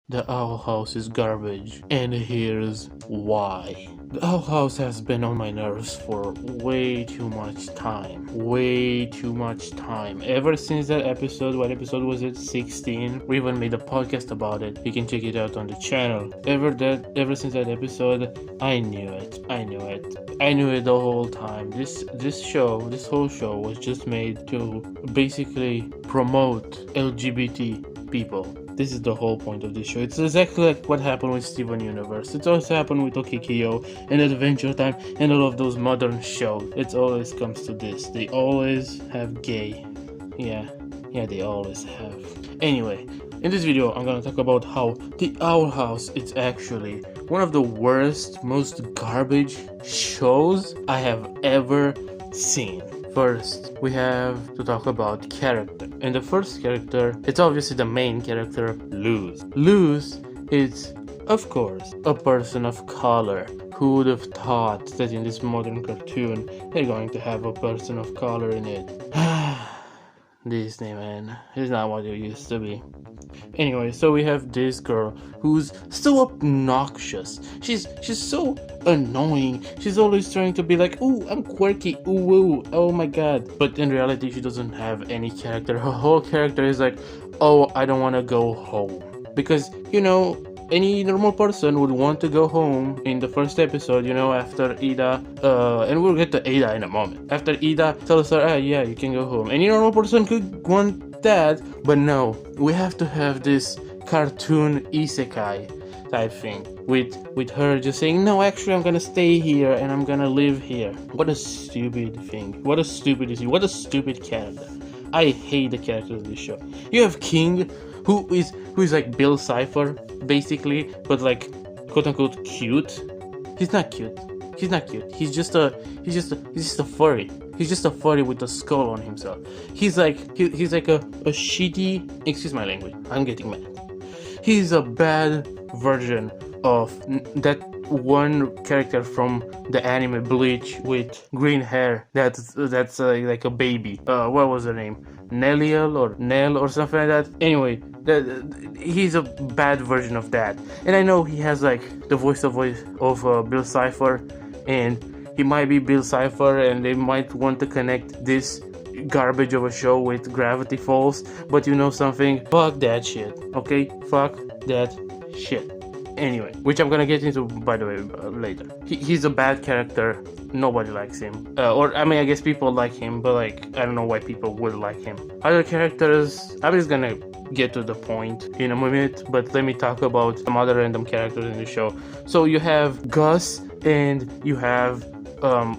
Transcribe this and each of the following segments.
The Owl House is garbage, and here's why. The Owl House has been on my nerves for way too much time. Way too much time. Ever since that episode, what episode was it? 16? We even made a podcast about it. You can check it out on the channel. Ever since that episode, I knew it. I knew it the whole time. This whole show was just made to basically promote LGBT people. This is the whole point of this show. It's exactly like what happened with Steven Universe. It's also happened with Okikio and Adventure Time and all of those modern shows. It always comes to this. They always have gay. Yeah, they always have. Anyway, in this video, I'm gonna talk about how The Owl House is actually one of the worst, most garbage shows I have ever seen. First, we have to talk about character. And the first character, it's obviously the main character, Luz. Luz is, of course, a person of color. Who would have thought that in this modern cartoon, they're going to have a person of color in it? Disney, man. It's not what it used to be. Anyway, so we have this girl who's so obnoxious. She's so annoying. She's always trying to be like, ooh, I'm quirky, ooh, ooh, oh my god. But in reality, she doesn't have any character. Her whole character is like, oh, I don't want to go home. Because, any normal person would want to go home in the first episode, after Ida, and we'll get to Ida in a moment. After Ida tells her, yeah, you can go home. Any normal person could want that, but no, we have to have this cartoon isekai type thing with her just saying, no, actually I'm gonna stay here and I'm gonna live here. What a stupid thing. What a stupid character. I hate the characters in this show. You have King, who is like Bill Cipher, basically, but like quote unquote cute. He's not cute. He's just a furry. He's just a furry with a skull on himself. He's like a shitty, excuse my language, I'm getting mad. He's a bad version of that one character from the anime Bleach with green hair. That's like a baby. What was her name? Neliel or Nell or something like that. Anyway, he's a bad version of that. And I know he has like the voice of Bill Cipher, and he might be Bill Cipher, and they might want to connect this garbage of a show with Gravity Falls. But you know something? Fuck that shit. Okay? Fuck that shit. Anyway, which I'm gonna get into, by the way, later. He's a bad character. Nobody likes him. I guess people like him, but I don't know why people would like him. Other characters, I'm just gonna get to the point in a minute, but let me talk about some other random characters in the show. So you have Gus, and you have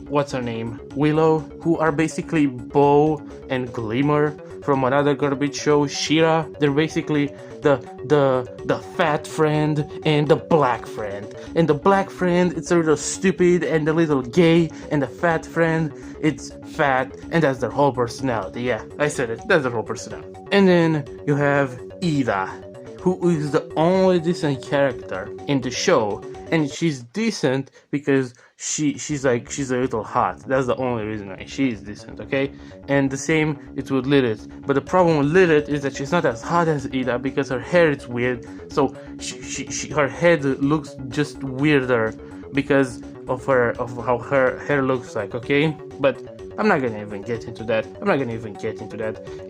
what's her name? Willow, who are basically Bo and Glimmer from another garbage show, Shira. They're basically the fat friend and the black friend. And the black friend, it's a little stupid and a little gay, and the fat friend, it's fat, and that's their whole personality. Yeah, I said it. That's their whole personality. And then you have Ida, who is the only decent character in the show, and she's decent because she's a little hot. That's the only reason why she's decent, okay? And the same it's with Lilith. But the problem with Lilith is that she's not as hot as Ida because her hair is weird. So her head looks just weirder because of how her hair looks like, okay? But I'm not gonna even get into that.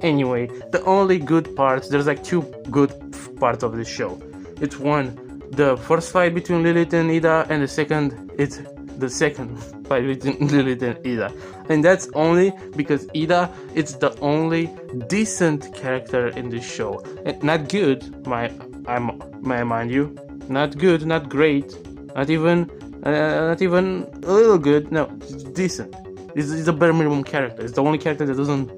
Anyway, the only good parts, there's like two good parts of this show. It's one, the first fight between Lilith and Ida, and the second, it's the second fight between Lilith and Ida. And that's only because Ida, it's the only decent character in this show. And not good, mind you. Not good, not great, not even a little good. No, it's decent. It's a bare minimum character. It's the only character that doesn't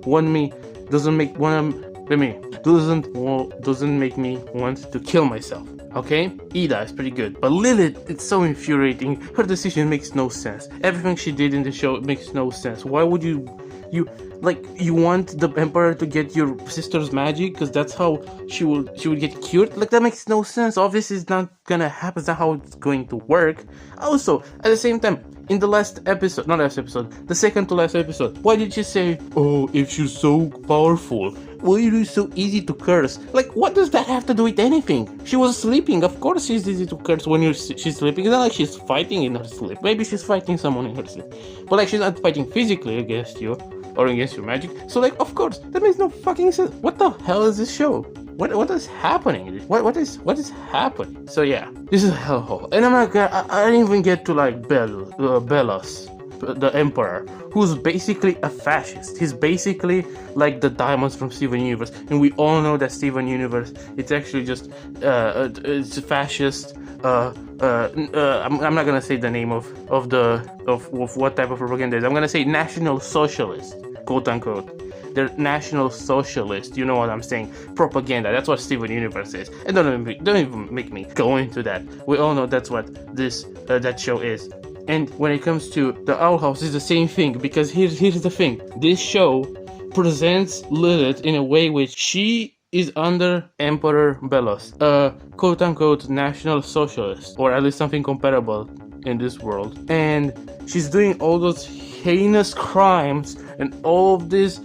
make me want to kill myself. Okay? Ida is pretty good, but Lilith, it's so infuriating. Her decision makes no sense. Everything she did in the show makes no sense. Why would you want the Emperor to get your sister's magic because that's how she would get cured? Like, that makes no sense. Obviously it's not gonna happen. That's not how it's going to work. Also, at the same time, in the last episode, not last episode, the second to last episode, why did she say, oh, if she's so powerful, why it is so easy to curse? Like, what does that have to do with anything? She was sleeping. Of course she's easy to curse when she's sleeping. It's not like she's fighting in her sleep. Maybe she's fighting someone in her sleep. But like, she's not fighting physically against you or against your magic. So like, of course, that makes no fucking sense. What the hell is this show? What is happening? What is happening? So yeah, this is a hellhole. And I'm not gonna, I didn't even get to like Bellos, the Emperor, who's basically a fascist. He's basically like the Diamonds from Steven Universe, and we all know that Steven Universe, it's actually just it's fascist. I'm not gonna say the name of what type of propaganda it is. I'm gonna say National Socialist, quote unquote. They're National Socialist. You know what I'm saying? Propaganda. That's what Steven Universe is. And don't even make me go into that. We all know that's what this that show is. And when it comes to the Owl House, it's the same thing, because here's the thing. This show presents Lilith in a way which she is under Emperor Bellos, a quote-unquote National Socialist, or at least something comparable in this world. And she's doing all those heinous crimes and all of this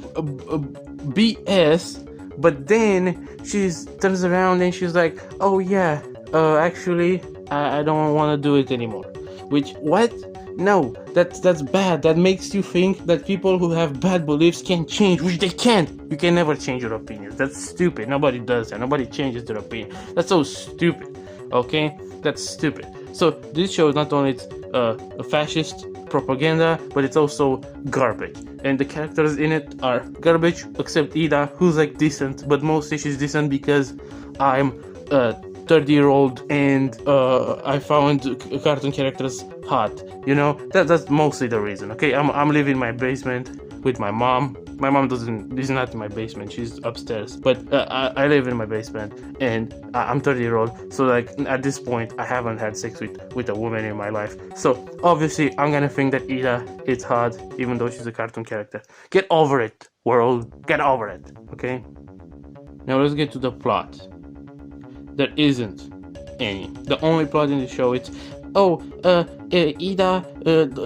BS, but then she turns around and she's like, oh yeah, actually, I don't want to do it anymore. Which, what? No, that's bad. That makes you think that people who have bad beliefs can change, which they can't. You can never change your opinions. That's stupid. Nobody does that. Nobody changes their opinion. That's so stupid. Okay? That's stupid. So this show is not only a fascist propaganda, but it's also garbage. And the characters in it are garbage, except Ida, who's like decent, but mostly she's decent because I'm 30-year-old and I found cartoon characters hot. You know, that's mostly the reason. Okay, I'm living in my basement with my mom. My mom is not in my basement, she's upstairs, but I live in my basement, and I'm 30-year-old, so like at this point I haven't had sex with a woman in my life, so obviously I'm gonna think that Ida is hot even though she's a cartoon character. Get over it, world, get over it. Okay, now let's get to the plot. There isn't any. The only plot in the show is, Ida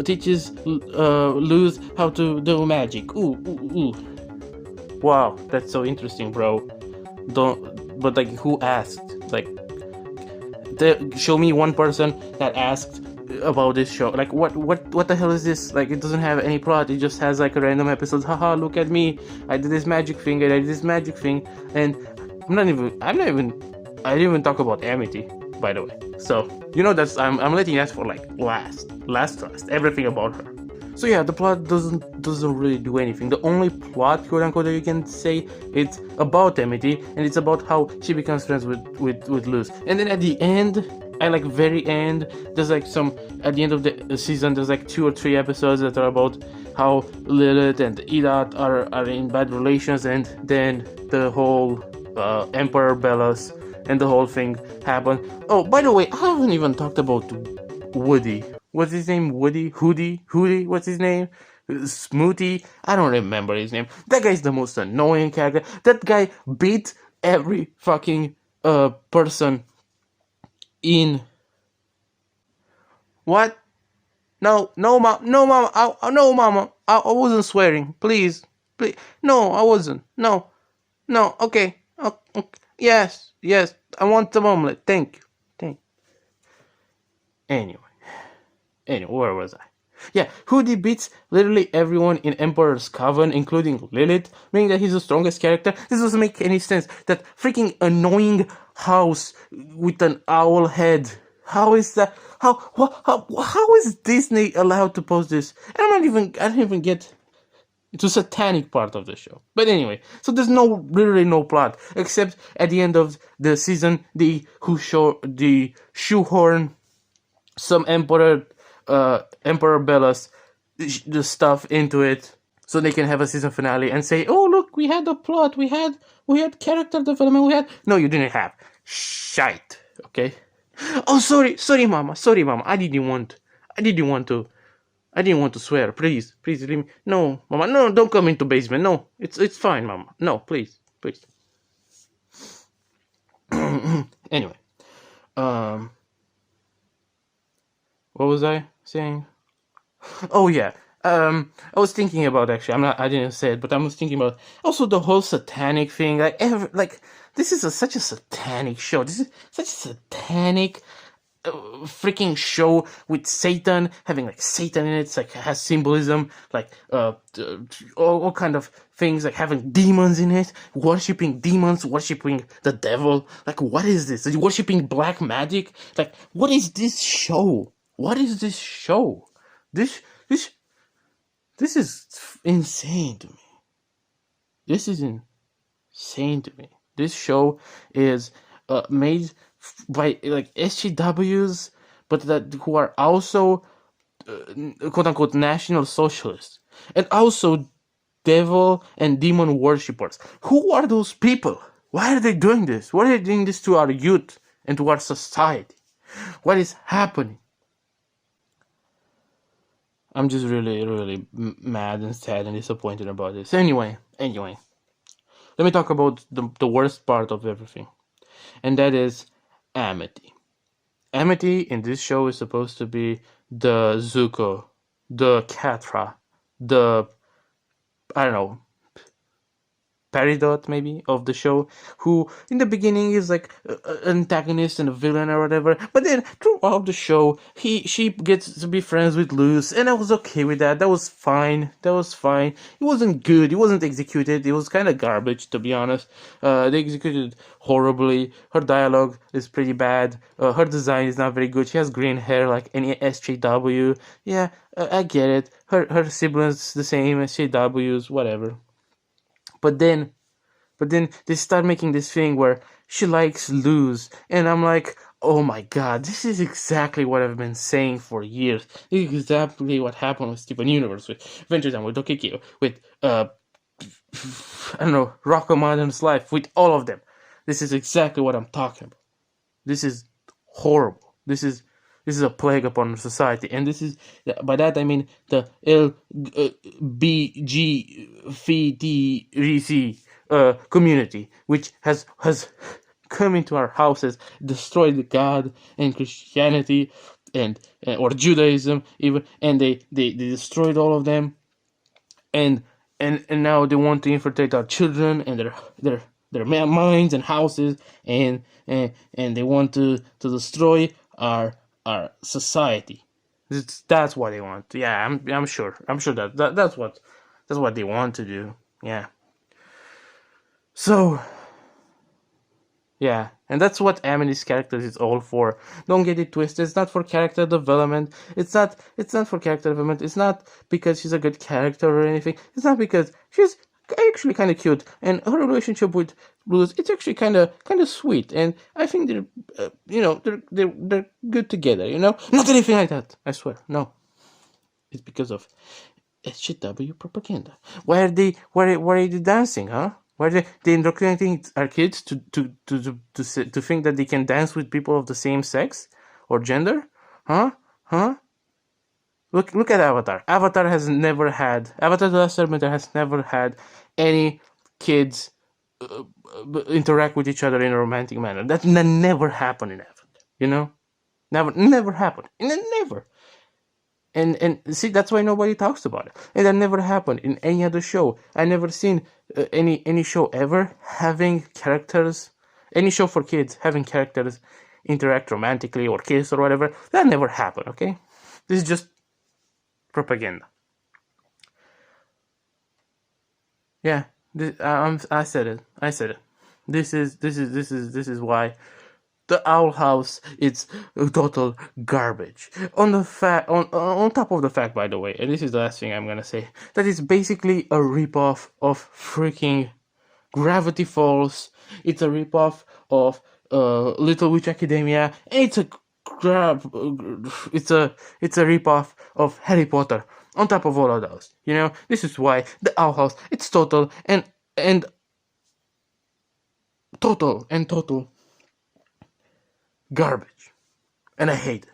teaches Luz how to do magic. Ooh. Wow, that's so interesting, bro. But like, who asked? Like, show me one person that asked about this show. Like, what the hell is this? Like, it doesn't have any plot. It just has like a random episode. Haha, look at me. I did this magic thing. And I didn't even talk about Amity, by the way. So, you know, I'm letting that for like last. Everything about her. So yeah, the plot doesn't really do anything. The only plot, quote unquote, that you can say, it's about Amity, and it's about how she becomes friends with Luz. And then at the end, very end, there's like at the end of the season, there's like 2 or 3 episodes that are about how Lilith and Ida are in bad relations, and then the whole Emperor Bellos and the whole thing happened. Oh, by the way, I haven't even talked about Woody. What's his name? Woody? Hootie? What's his name? Smoothie? I don't remember his name. That guy's the most annoying character. That guy beat every fucking person in... What? No, mama. No, mama. I wasn't swearing. Please. No, I wasn't. No. Okay. Okay. Yes. I want some omelet. Thank you. Anyway, where was I? Yeah, Hootie beats literally everyone in Emperor's Coven, including Lilith, meaning that he's the strongest character. This doesn't make any sense. That freaking annoying house with an owl head. How is that? How is Disney allowed to post this? And I don't even get to satanic part of the show. But anyway, so there's literally no plot, except at the end of the season, the shoehorn some Emperor Bellos the stuff into it, so they can have a season finale and say, oh look, we had a plot, we had character development, no, you didn't have shite. Okay. Oh, sorry mama, I didn't want to swear. Please leave me. No, mama, no, don't come into basement. No, it's fine, mama. No, please. Anyway, what was I saying? Oh yeah. I was thinking about actually. I didn't say it, but I was thinking about also the whole satanic thing. Like this is such a satanic show. This is such a satanic freaking show with Satan having like Satan in it. It's like has symbolism, like all kind of things, like having demons in it, worshipping demons, worshipping the devil. Like what is this? Are you worshipping black magic? Like what is this show? What is this show? This this this is insane to me. This is insane to me. This show is made by like SJWs, but that who are also quote unquote national socialists, and also devil and demon worshippers. Who are those people? Why are they doing this? Why are they doing this to our youth and to our society? What is happening? I'm just really, really mad and sad and disappointed about this. Anyway, let me talk about the worst part of everything, and that is Amity. Amity in this show is supposed to be the Zuko, the Catra, the, I don't know, Peridot maybe of the show, who in the beginning is like an antagonist and a villain or whatever, but then throughout the show she gets to be friends with Luz, and I was okay with that. That was fine. It wasn't good. It wasn't executed. It was kind of garbage, to be honest. They executed horribly. Her dialogue is pretty bad. Her design is not very good. She has green hair like any SJW. Yeah, I get it. Her siblings the same SJWs, whatever. But then they start making this thing where she likes Luz, and I'm like, oh my god, this is exactly what I've been saying for years. This is exactly what happened with Steven Universe, with Adventure Time, with Tokikyo, with I don't know, Rocco Modern's Life, with all of them. This is exactly what I'm talking about. This is horrible. This is a plague upon society, and this is, by that I mean the LBGFTC community, which has come into our houses, destroyed God and Christianity and or Judaism even, and they destroyed all of them, and now they want to infiltrate our children and their minds and houses, and they want to destroy our society. That's what they want. Yeah, I'm sure that's what they want to do. Yeah. So yeah, and that's what Amity's character is all for. Don't get it twisted. It's not for character development. It's not for character development. It's not because she's a good character or anything. It's not because she's actually kind of cute, and her relationship with Luz, it's actually kind of sweet, and I think they're they're good together. Not anything like that. I swear, no. It's because of SJW propaganda. Why are they dancing, huh? Why are they indoctrinating our kids to think that they can dance with people of the same sex or gender? Huh? Look at Avatar. Avatar The Last Airbender has never had any kids interact with each other in a romantic manner. That never happened in Avatar. Never happened. Never. And see, that's why nobody talks about it. And that never happened in any other show. I never seen any show ever having characters, any show for kids having characters interact romantically or kiss or whatever. That never happened. Okay, this is just propaganda. Yeah, I said it. This is why the Owl House is total garbage. On top of the fact, by the way, and this is the last thing I'm gonna say, that it's basically a ripoff of freaking Gravity Falls. It's a ripoff of Little Witch Academia. And it's a ripoff of Harry Potter. On top of all of those, this is why the Owl House, it's total total garbage, and I hate it.